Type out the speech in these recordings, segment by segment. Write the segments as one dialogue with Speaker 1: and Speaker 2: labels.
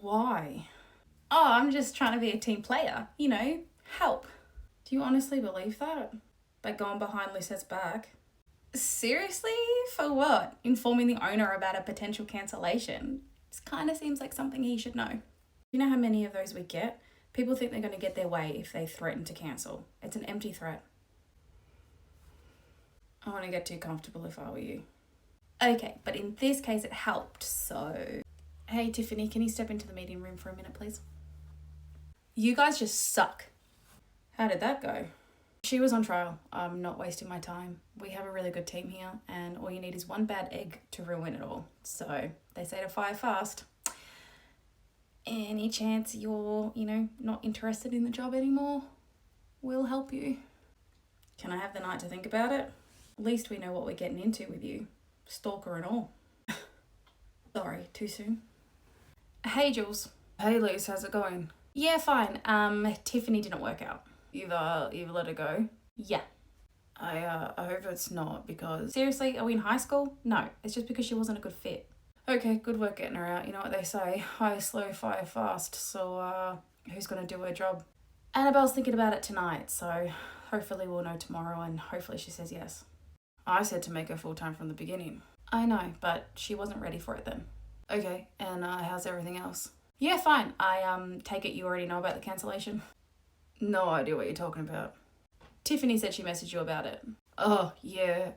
Speaker 1: Why? Oh, I'm just trying to be a team player, help. Do you honestly believe that? By going behind Lisette's back? Seriously? For what? Informing the owner about a potential cancellation? This kind of seems like something he should know. You know how many of those we get? People think they're going to get their way if they threaten to cancel. It's an empty threat. I wouldn't get too comfortable if I were you. Okay, but in this case it helped, so... Hey Tiffany, can you step into the meeting room for a minute, please? You guys just suck. How did that go? She was on trial. I'm not wasting my time. We have a really good team here, and all you need is one bad egg to ruin it all. So they say to fire fast. Any chance you're, not interested in the job anymore? We'll help you. Can I have the night to think about it? At least we know what we're getting into with you. Stalker and all. Sorry, too soon? Hey Jules.
Speaker 2: Hey Liz, how's it going?
Speaker 1: Yeah, fine. Tiffany didn't work out.
Speaker 2: You've let her go?
Speaker 1: Yeah.
Speaker 2: I hope it's not because...
Speaker 1: Seriously, are we in high school? No, it's just because she wasn't a good fit.
Speaker 2: Okay, good work getting her out. You know what they say, hire slow, fire fast. So, who's gonna do her job?
Speaker 1: Annabelle's thinking about it tonight, so hopefully we'll know tomorrow and hopefully she says yes.
Speaker 2: I said to make her full-time from the beginning.
Speaker 1: I know, but she wasn't ready for it then.
Speaker 2: Okay, and how's everything else?
Speaker 1: Yeah, fine. I take it you already know about the cancellation?
Speaker 2: No idea what you're talking about.
Speaker 1: Tiffany said she messaged you about it.
Speaker 2: Oh, yeah.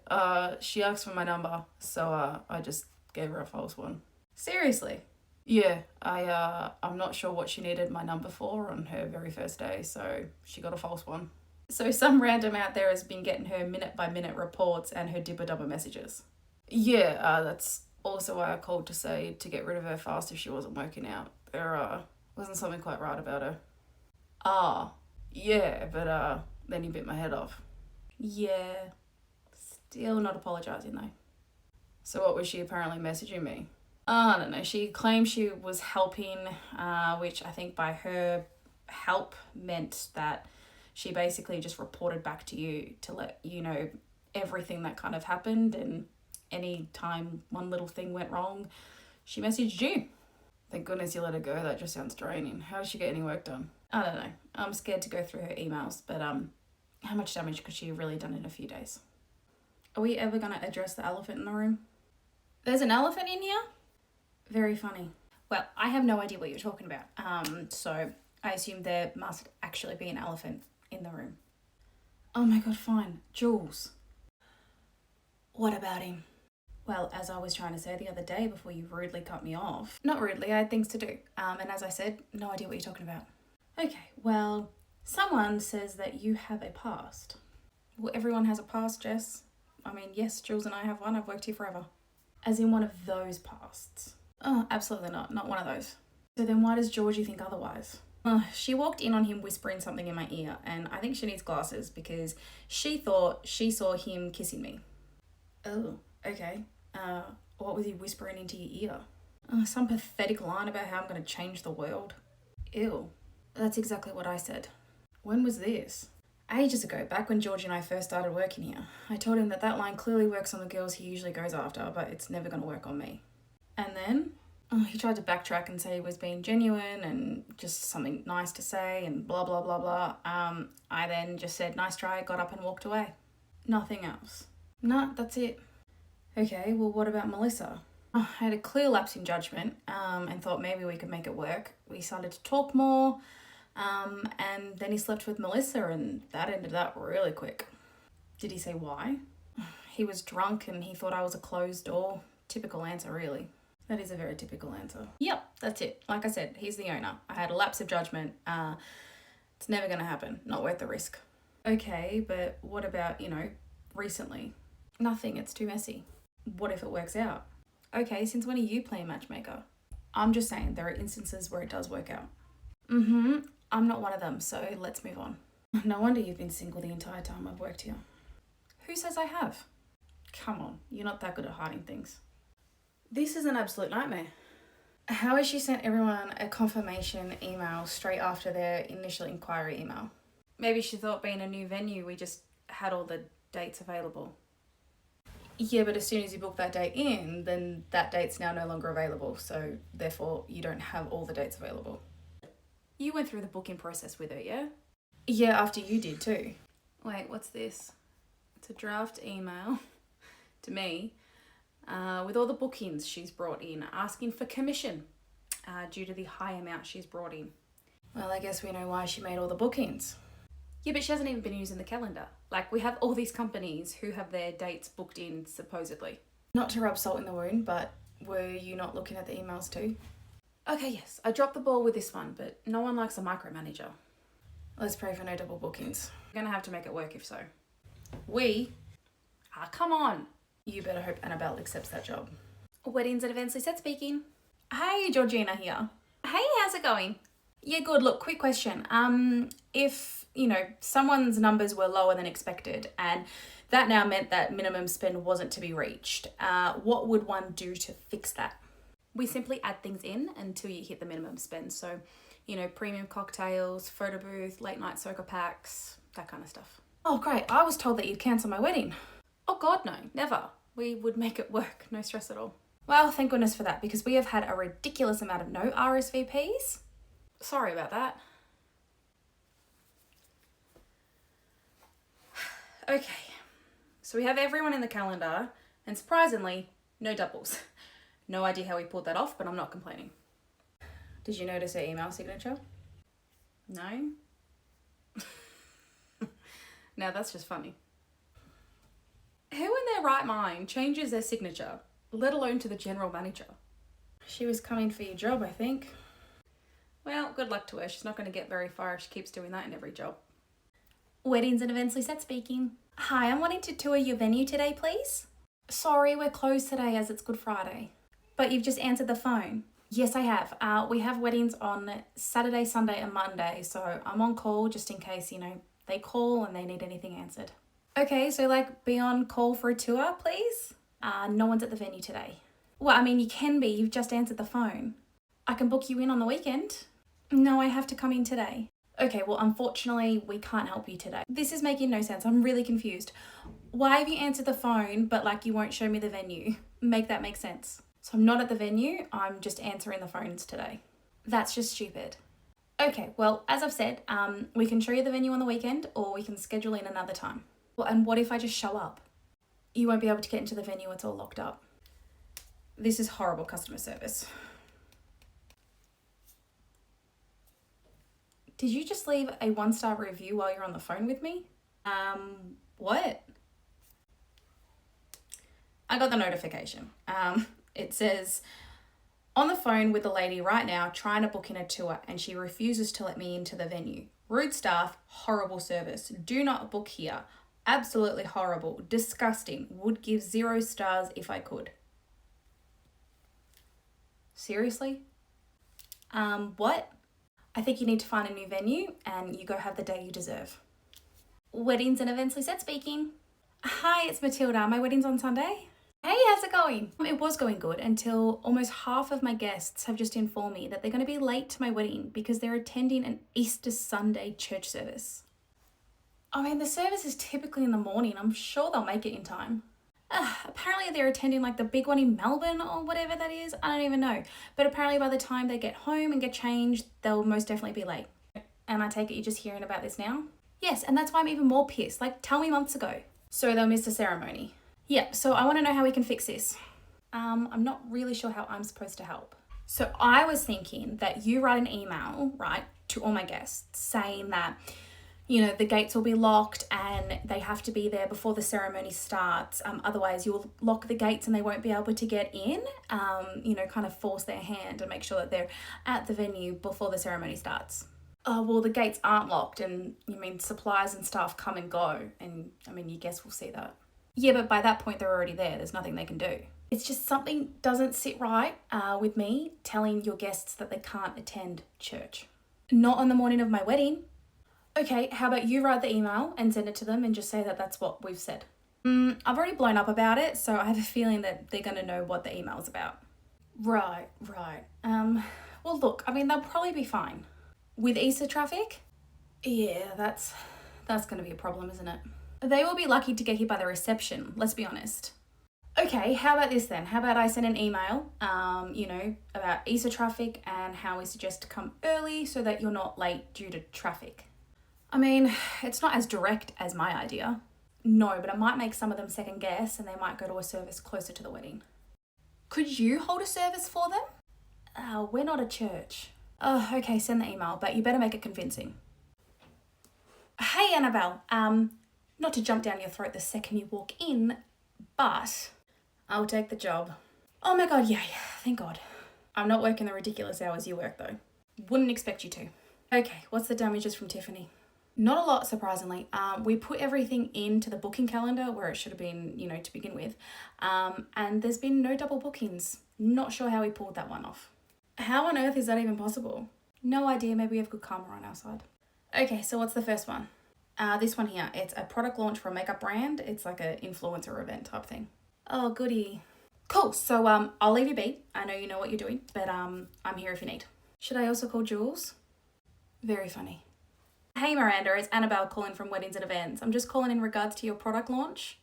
Speaker 2: She asked for my number, so I just gave her a false one.
Speaker 1: Seriously?
Speaker 2: Yeah, I'm not sure what she needed my number for on her very first day, so she got a false one.
Speaker 1: So some random out there has been getting her minute-by-minute reports and her dibber-dubber messages.
Speaker 2: Yeah, that's also why I called to say to get rid of her fast if she wasn't working out. There wasn't something quite right about her.
Speaker 1: Ah.
Speaker 2: Yeah, but then you bit my head off.
Speaker 1: Yeah. Still not apologising though.
Speaker 2: So what was she apparently messaging me?
Speaker 1: I don't know. She claimed she was helping, which I think by her help meant that she basically just reported back to you to let you know everything that kind of happened, and any time one little thing went wrong, she messaged you.
Speaker 2: Thank goodness you let her go. That just sounds draining. How does she get any work done?
Speaker 1: I don't know. I'm scared to go through her emails, but how much damage could she have really done in a few days? Are we ever going to address the elephant in the room? There's an elephant in here? Very funny. Well, I have no idea what you're talking about. So I assume there must actually be an elephant in the room. Oh my god, fine. Jules. What about him? Well, as I was trying to say the other day before you rudely cut me off. Not rudely, I had things to do. And as I said, no idea what you're talking about. Okay, well, someone says that you have a past. Well, everyone has a past, Jess. I mean, yes, Jules and I have one. I've worked here forever. As in one of those pasts. Oh, absolutely not. Not one of those. So then why does Georgie think otherwise? She walked in on him whispering something in my ear, and I think she needs glasses because she thought she saw him kissing me. Oh, okay. What was he whispering into your ear? Some pathetic line about how I'm going to change the world. Ew. That's exactly what I said. When was this? Ages ago, back when George and I first started working here. I told him that that line clearly works on the girls he usually goes after, but it's never going to work on me. And then he tried to backtrack and say he was being genuine and just something nice to say and blah, blah, blah, blah. I then just said, nice try, got up and walked away. Nothing else. Nah, that's it. Okay, well, what about Melissa? I had a clear lapse in judgment and thought maybe we could make it work. We started to talk more and then he slept with Melissa and that ended up really quick. Did he say why? He was drunk and he thought I was a closed door. Typical answer, really. That is a very typical answer. Yep, that's it. Like I said, he's the owner. I had a lapse of judgment. It's never going to happen. Not worth the risk. Okay, but what about, recently? Nothing, it's too messy. What if it works out? Okay, since when are you playing matchmaker? I'm just saying, there are instances where it does work out. I'm not one of them, so let's move on. No wonder you've been single the entire time I've worked here. Who says I have? Come on, you're not that good at hiding things. This is an absolute nightmare. How has she sent everyone a confirmation email straight after their initial inquiry email? Maybe she thought being a new venue, we just had all the dates available. Yeah, but as soon as you book that date in, then that date's now no longer available. So therefore, you don't have all the dates available.
Speaker 2: You went through the booking process with her, yeah?
Speaker 1: Yeah, after you did too.
Speaker 2: Wait, what's this? It's a draft email to me with all the bookings she's brought in, asking for commission due to the high amount she's brought in.
Speaker 1: Well, I guess we know why she made all the bookings.
Speaker 2: Yeah, but she hasn't even been using the calendar. Like, we have all these companies who have their dates booked in, supposedly.
Speaker 1: Not to rub salt in the wound, but were you not looking at the emails too?
Speaker 2: Okay, yes, I dropped the ball with this one, but no one likes a micromanager.
Speaker 1: Let's pray for no double bookings.
Speaker 2: We're gonna have to make it work if so.
Speaker 1: We?
Speaker 2: Come on.
Speaker 1: You better hope Annabelle accepts that job.
Speaker 2: Weddings and Events Lisette speaking.
Speaker 1: Hey, Georgina here.
Speaker 2: Hey, how's it going?
Speaker 1: Yeah, good. Look, quick question. If, someone's numbers were lower than expected and that now meant that minimum spend wasn't to be reached, what would one do to fix that?
Speaker 2: We simply add things in until you hit the minimum spend. So, premium cocktails, photo booth, late night soca packs, that kind of stuff.
Speaker 1: Oh, great. I was told that you'd cancel my wedding.
Speaker 2: Oh God, no, never. We would make it work. No stress at all.
Speaker 1: Well, thank goodness for that, because we have had a ridiculous amount of no RSVPs.
Speaker 2: Sorry about that. Okay, so we have everyone in the calendar, and surprisingly, no doubles. No idea how we pulled that off, but I'm not complaining.
Speaker 1: Did you notice her email signature?
Speaker 2: No? Now that's just funny. Who in their right mind changes their signature, let alone to the general manager?
Speaker 1: She was coming for your job, I think.
Speaker 2: Well, good luck to her. She's not going to get very far if she keeps doing that in every job.
Speaker 1: Weddings and Events Lisette speaking. Hi, I'm wanting to tour your venue today, please. Sorry, we're closed today as it's Good Friday. But you've just answered the phone. Yes, I have. We have weddings on Saturday, Sunday and Monday, so I'm on call just in case, they call and they need anything answered. Okay, so be on call for a tour, please? No one's at the venue today. Well, I mean, you can be. You've just answered the phone. I can book you in on the weekend. No, I have to come in today. Okay, well, unfortunately, we can't help you today. This is making no sense. I'm really confused. Why have you answered the phone, but you won't show me the venue? Make that make sense. So I'm not at the venue. I'm just answering the phones today. That's just stupid. Okay, well, as I've said, we can show you the venue on the weekend or we can schedule in another time. Well, and what if I just show up? You won't be able to get into the venue. It's all locked up. This is horrible customer service. Did you just leave a 1-star review while you're on the phone with me? What? I got the notification. It says, on the phone with the lady right now trying to book in a tour and she refuses to let me into the venue. Rude staff, horrible service. Do not book here. Absolutely horrible. Disgusting. Would give 0 stars if I could. Seriously? What? I think you need to find a new venue and you go have the day you deserve. Weddings and Events Lisette speaking. Hi, it's Matilda. My wedding's on Sunday. Hey, how's it going? It was going good until almost half of my guests have just informed me that they're going to be late to my wedding because they're attending an Easter Sunday church service. I mean, the service is typically in the morning. I'm sure they'll make it in time. Apparently they're attending the big one in Melbourne or whatever that is. I don't even know. But apparently by the time they get home and get changed, they'll most definitely be late. And I take it you're just hearing about this now? Yes, and that's why I'm even more pissed. Tell me months ago. So they'll miss the ceremony. Yeah, so I want to know how we can fix this. I'm not really sure how I'm supposed to help. So I was thinking that you write an email, right, to all my guests saying that, the gates will be locked and they have to be there before the ceremony starts. Otherwise you'll lock the gates and they won't be able to get in, kind of force their hand and make sure that they're at the venue before the ceremony starts. Well, the gates aren't locked and supplies and staff come and go. And your guests will see that. Yeah, but by that point they're already there. There's nothing they can do. It's just something doesn't sit right with me telling your guests that they can't attend church. Not on the morning of my wedding. Okay, how about you write the email and send it to them and just say that that's what we've said. I've already blown up about it, so I have a feeling that they're going to know what the email's about. Right. Well, look, they'll probably be fine. With Easter traffic? Yeah, that's going to be a problem, isn't it? They will be lucky to get hit by the reception, let's be honest. Okay, how about this then? How about I send an email, about Easter traffic and how we suggest to come early so that you're not late due to traffic. I mean, it's not as direct as my idea. No, but it might make some of them second guess and they might go to a service closer to the wedding. Could you hold a service for them? We're not a church. Oh, okay, send the email, but you better make it convincing. Hey, Annabelle, not to jump down your throat the second you walk in, but I'll take the job. Oh my God, yay, thank God. I'm not working the ridiculous hours you work though. Wouldn't expect you to. Okay, what's the damages from Tiffany? Not a lot, surprisingly. We put everything into the booking calendar where it should have been, to begin with. And there's been no double bookings. Not sure how we pulled that one off. How on earth is that even possible? No idea, maybe we have good karma on our side. Okay, so what's the first one? This one here, it's a product launch for a makeup brand. It's like an influencer event type thing. Oh, goody. Cool, so I'll leave you be. I know you know what you're doing, but I'm here if you need. Should I also call Jules? Very funny. Hey Miranda, it's Annabelle calling from Weddings and Events. I'm just calling in regards to your product launch.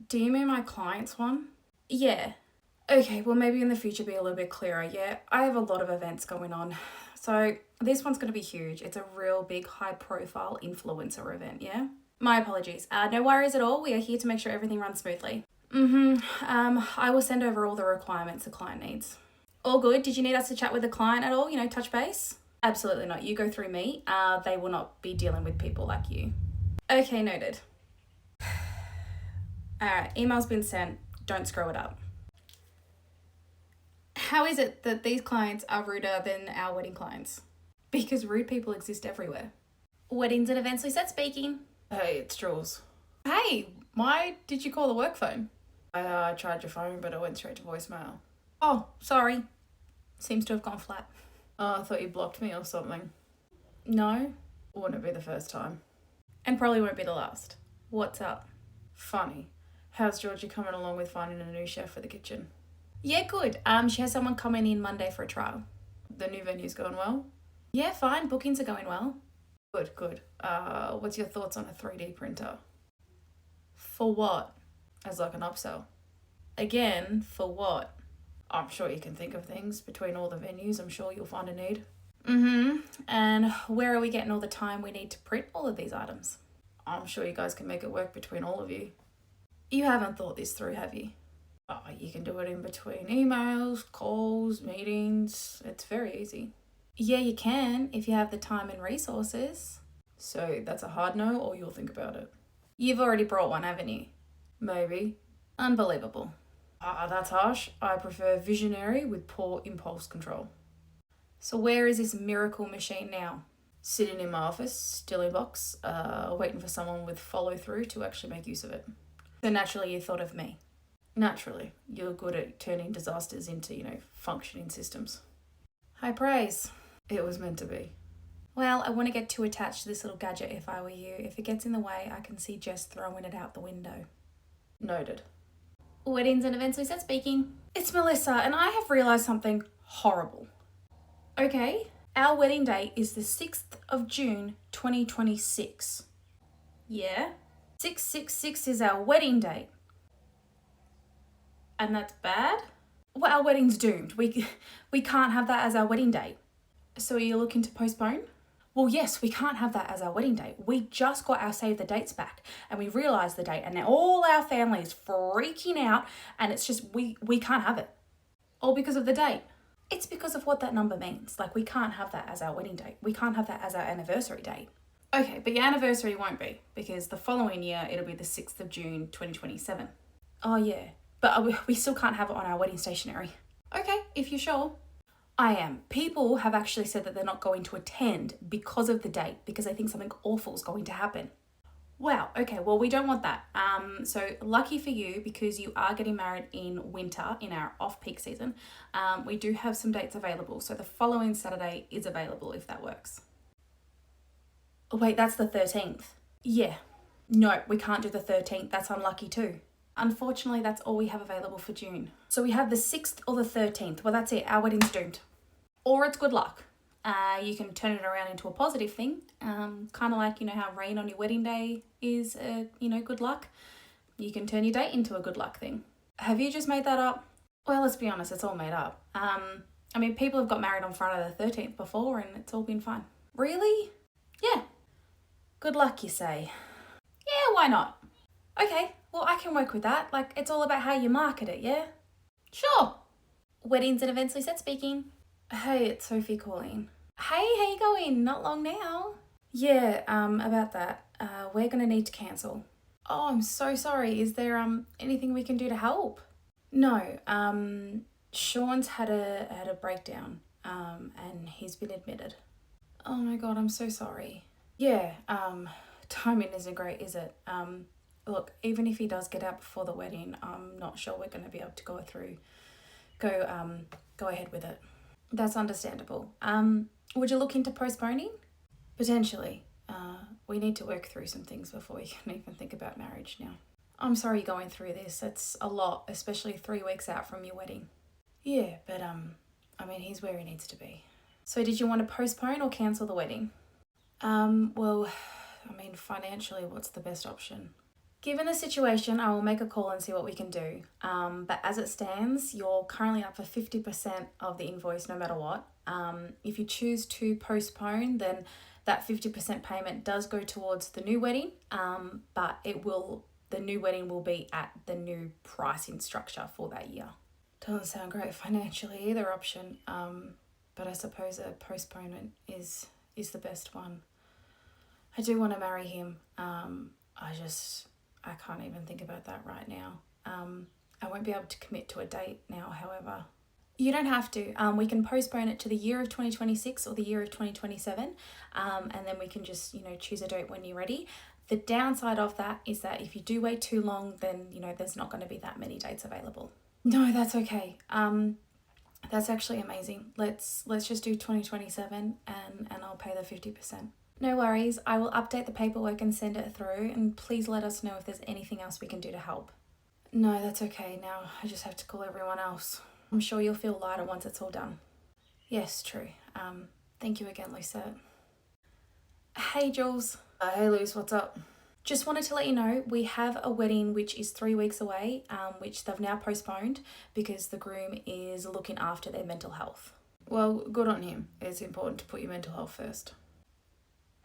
Speaker 1: Do you mean my client's one? Yeah. Okay, well maybe in the future be a little bit clearer. Yeah, I have a lot of events going on. So this one's going to be huge. It's a real big high profile influencer event, yeah? My apologies. No worries at all. We are here to make sure everything runs smoothly. I will send over all the requirements the client needs. All good. Did you need us to chat with the client at all? Touch base? Absolutely not. You go through me. They will not be dealing with people like you. Okay, noted. Alright, email's been sent. Don't screw it up. How is it that these clients are ruder than our wedding clients? Because rude people exist everywhere. Weddings and Events, Lisette speaking.
Speaker 2: Hey, it's Jules.
Speaker 1: Hey, why did you call the work phone?
Speaker 2: I tried your phone, but it went straight to voicemail.
Speaker 1: Oh, sorry. Seems to have gone flat.
Speaker 2: Oh, I thought you blocked me or something.
Speaker 1: No.
Speaker 2: Wouldn't it be the first time?
Speaker 1: And probably won't be the last. What's up?
Speaker 2: Funny. How's Georgie coming along with finding a new chef for the kitchen?
Speaker 1: Yeah, good. She has someone coming in Monday for a trial.
Speaker 2: The new venue's going well?
Speaker 1: Yeah, fine. Bookings are going well.
Speaker 2: Good. What's your thoughts on a 3D printer?
Speaker 1: For what?
Speaker 2: As like an upsell.
Speaker 1: Again, for what?
Speaker 2: I'm sure you can think of things. Between all the venues, I'm sure you'll find a need.
Speaker 1: And where are we getting all the time we need to print all of these items?
Speaker 2: I'm sure you guys can make it work between all of you.
Speaker 1: You haven't thought this through, have you?
Speaker 2: Oh, you can do it in between emails, calls, meetings. It's very easy.
Speaker 1: Yeah, you can if you have the time and resources.
Speaker 2: So that's a hard no, or you'll think about it?
Speaker 1: You've already brought one, haven't you?
Speaker 2: Maybe.
Speaker 1: Unbelievable.
Speaker 2: That's harsh. I prefer visionary with poor impulse control.
Speaker 1: So where is this miracle machine now?
Speaker 2: Sitting in my office, still in box, waiting for someone with follow through to actually make use of it.
Speaker 1: So naturally you thought of me.
Speaker 2: Naturally, you're good at turning disasters into, functioning systems.
Speaker 1: High praise.
Speaker 2: It was meant to be.
Speaker 1: Well, I wouldn't get too attached to this little gadget if I were you. If it gets in the way, I can see Jess throwing it out the window.
Speaker 2: Noted.
Speaker 1: Weddings and Events, Lisette speaking. It's Melissa, and I have realised something horrible. Okay, our wedding date is the 6th of June, 2026. Yeah? 666 is our wedding date. And that's bad? Well, our wedding's doomed. We can't have that as our wedding date. So are you looking to postpone? Well, yes, we can't have that as our wedding date. We just got our save the dates back and we realised the date and now all our family is freaking out and it's just, we can't have it. All because of the date. It's because of what that number means. Like, we can't have that as our wedding date. We can't have that as our anniversary date. Okay, but your anniversary won't be because the following year it'll be the 6th of June, 2027. Oh yeah, but we still can't have it on our wedding stationery. Okay, if you're sure. I am. People have actually said that they're not going to attend because of the date, because they think something awful is going to happen. Wow, okay, well, we don't want that. So lucky for you, because you are getting married in winter, in our off-peak season, we do have some dates available. So the following Saturday is available if that works. Oh, wait, that's the 13th. Yeah. No, we can't do the 13th. That's unlucky too. Unfortunately, that's all we have available for June. So we have the 6th or the 13th. Well, that's it. Our wedding's doomed. Or it's good luck. You can turn it around into a positive thing. Kind of like, how rain on your wedding day is, good luck. You can turn your date into a good luck thing. Have you just made that up? Well, let's be honest, it's all made up. I mean, people have got married on Friday the 13th before and it's all been fine. Really? Yeah. Good luck, you say. Yeah, why not? Okay, well, I can work with that. Like, it's all about how you market it, yeah? Sure. Weddings and Events Lisette speaking. Hey, it's Sophie calling. Hey, how you going? Not long now. Yeah, about that. We're gonna need to cancel. Oh, I'm so sorry. Is there anything we can do to help? No, Sean's had a breakdown, and he's been admitted. Oh my god, I'm so sorry. Yeah, timing isn't great, is it? Look, even if he does get out before the wedding, I'm not sure we're going to be able to go ahead with it. That's understandable. Would you look into postponing? Potentially. We need to work through some things before we can even think about marriage now. I'm sorry you're going through this. It's a lot, especially 3 weeks out from your wedding. Yeah, but I mean, he's where he needs to be. So did you want to postpone or cancel the wedding? Well, I mean, financially, what's the best option? Given the situation, I will make a call and see what we can do. But as it stands, you're currently up for 50% of the invoice no matter what. If you choose to postpone, then that 50% payment does go towards the new wedding, but the new wedding will be at the new pricing structure for that year. Doesn't sound great financially, either option, but I suppose a postponement is the best one. I do want to marry him. I can't even think about that right now. I won't be able to commit to a date now, however. You don't have to. We can postpone it to the year of 2026 or the year of 2027, and then we can just, choose a date when you're ready. The downside of that is that if you do wait too long, then, there's not going to be that many dates available. No, that's okay. That's actually amazing. Let's just do 2027 and I'll pay the 50%. No worries. I will update the paperwork and send it through, and please let us know if there's anything else we can do to help. No, that's okay. Now I just have to call everyone else. I'm sure you'll feel lighter once it's all done. Yes, true. Thank you again, Lucette. Hey, Jules. Hey, Luce, what's up? Just wanted to let you know we have a wedding which is 3 weeks away, which they've now postponed because the groom is looking after their mental health. Well, good on him. It's important to put your mental health first.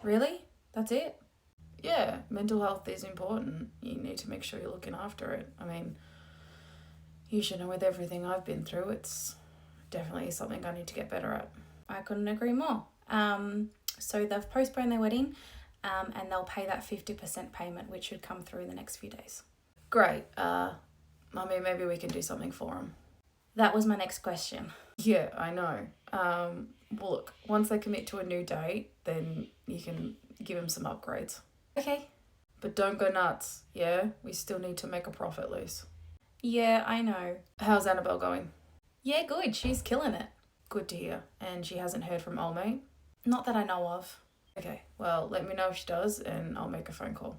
Speaker 1: Really? That's it? Yeah, mental health is important. You need to make sure you're looking after it. I mean, you should know with everything I've been through, it's definitely something I need to get better at. I couldn't agree more. So they've postponed their wedding, and they'll pay that 50% payment, which should come through in the next few days. Great. Maybe we can do something for them. That was my next question. Yeah, I know. Well, look, once they commit to a new date, then you can give them some upgrades. Okay. But don't go nuts, yeah? We still need to make a profit, Luce. Yeah, I know. How's Annabelle going? Yeah, good. She's killing it. Good to hear. And she hasn't heard from old mate? Not that I know of. Okay, well, let me know if she does and I'll make a phone call.